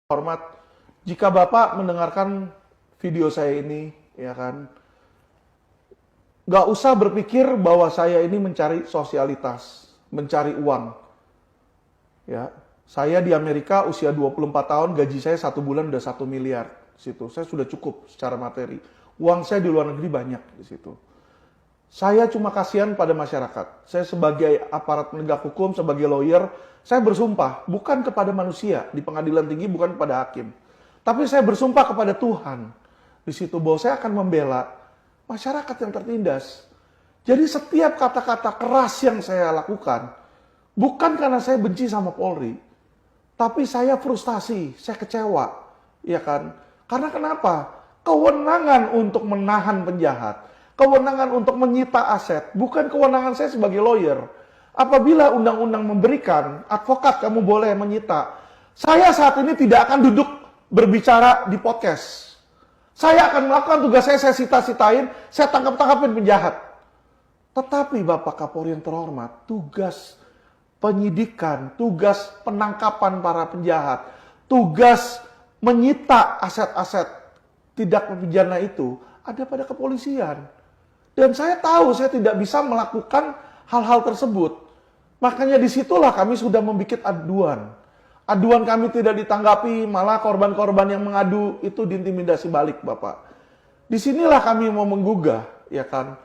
Hormat, jika Bapak mendengarkan video saya ini, ya kan, nggak usah berpikir bahwa saya ini mencari sosialitas, mencari uang. Ya, saya di Amerika usia 24 tahun, gaji saya 1 bulan udah 1 miliar. Situ, saya sudah cukup secara materi. Uang saya di luar negeri banyak di situ. Saya cuma kasihan pada masyarakat. Saya sebagai aparat penegak hukum, sebagai lawyer, saya bersumpah bukan kepada manusia di pengadilan tinggi, bukan kepada hakim. Tapi saya bersumpah kepada Tuhan di situ bahwa saya akan membela masyarakat yang tertindas. Jadi setiap kata-kata keras yang saya lakukan, bukan karena saya benci sama Polri, tapi saya frustasi, saya kecewa, ya kan? Karena kenapa? Kewenangan untuk menahan penjahat, kewenangan untuk menyita aset, bukan kewenangan saya sebagai lawyer. Apabila undang-undang memberikan, advokat kamu boleh menyita. Saya saat ini tidak akan duduk berbicara di podcast. Saya akan melakukan tugas saya sita-sitain, saya tangkap-tangkapin penjahat. Tetapi Bapak Kapolri yang terhormat, tugas penyidikan, tugas penangkapan para penjahat, tugas menyita aset-aset tindak pidana itu ada pada kepolisian. Dan saya tahu saya tidak bisa melakukan hal-hal tersebut. Makanya disitulah kami sudah membuat aduan. Aduan kami tidak ditanggapi, malah korban-korban yang mengadu itu diintimidasi balik, Bapak. Disinilah kami mau menggugah, ya kan?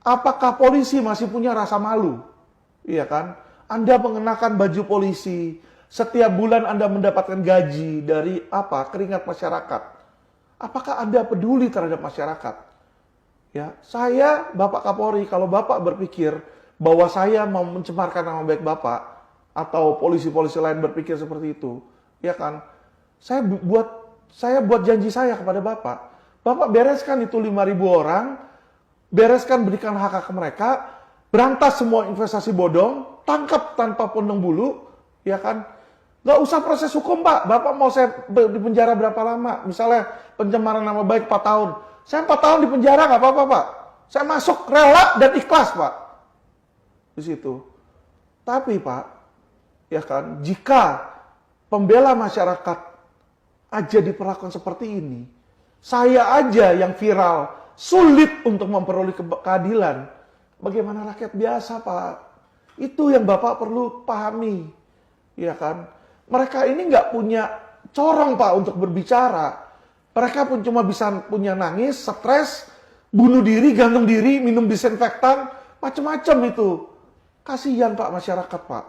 Apakah polisi masih punya rasa malu? Ya kan? Anda mengenakan baju polisi, setiap bulan Anda mendapatkan gaji dari apa? Keringat masyarakat. Apakah Anda peduli terhadap masyarakat? Ya, saya Bapak Kapolri, kalau Bapak berpikir bahwa saya mau mencemarkan nama baik Bapak atau polisi-polisi lain berpikir seperti itu, ya kan? Saya buat janji saya kepada Bapak. Bapak bereskan itu 5.000 orang, bereskan berikan hak-hak mereka, berantas semua investasi bodong, tangkap tanpa pandang bulu, ya kan? Nggak usah proses hukum, Pak. Bapak mau saya di penjara berapa lama? Misalnya pencemaran nama baik 4 tahun. Saya 4 tahun di penjara nggak apa-apa, Pak. Saya masuk rela dan ikhlas, Pak. Di situ. Tapi, Pak, ya kan, jika pembela masyarakat aja diperlakukan seperti ini, saya aja yang viral, sulit untuk memperoleh keadilan. Bagaimana rakyat biasa, Pak? Itu yang Bapak perlu pahami. Ya kan? Mereka ini nggak punya corong, Pak, untuk berbicara. Mereka pun cuma bisa punya nangis, stres, bunuh diri, gantung diri, minum disinfektan, macam-macam itu. Kasihan, Pak, masyarakat, Pak.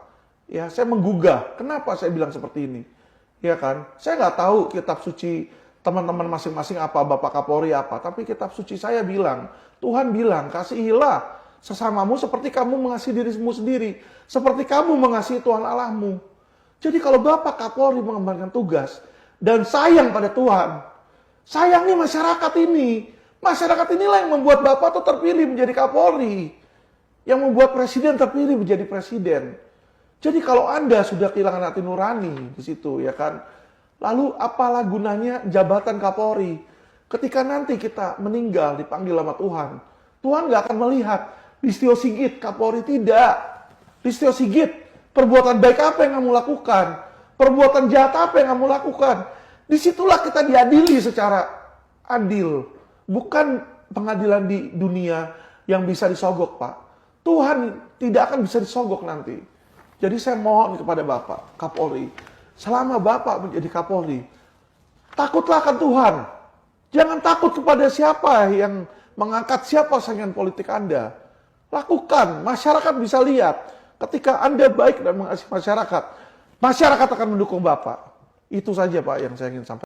Ya, saya menggugah. Kenapa saya bilang seperti ini? Ya kan? Saya nggak tahu kitab suci teman-teman masing-masing apa, Bapak Kapolri apa. Tapi kitab suci saya bilang, Tuhan bilang, kasihilah sesamamu seperti kamu mengasihi dirimu sendiri. Seperti kamu mengasihi Tuhan Allahmu. Jadi kalau Bapak Kapolri mengembangkan tugas dan sayang pada Tuhan, sayangi masyarakat ini. Masyarakat inilah yang membuat Bapak tuh terpilih menjadi Kapolri. Yang membuat presiden terpilih menjadi presiden. Jadi kalau Anda sudah kehilangan hati nurani di situ, ya kan? Lalu apalah gunanya jabatan Kapolri? Ketika nanti kita meninggal dipanggil sama Tuhan, Tuhan nggak akan melihat Listio Sigit Kapolri, tidak. Listio Sigit, perbuatan baik apa yang kamu lakukan? Perbuatan jahat apa yang kamu lakukan? Disitulah kita diadili secara adil. Bukan pengadilan di dunia yang bisa disogok, Pak. Tuhan tidak akan bisa disogok nanti. Jadi saya mohon kepada Bapak Kapolri, selama Bapak menjadi Kapolri, takutlah akan Tuhan. Jangan takut kepada siapa yang mengangkat siapa saingan politik Anda. Lakukan, masyarakat bisa lihat. Ketika Anda baik dan mengasihi masyarakat, masyarakat akan mendukung Bapak. Itu saja, Pak, yang saya ingin sampaikan.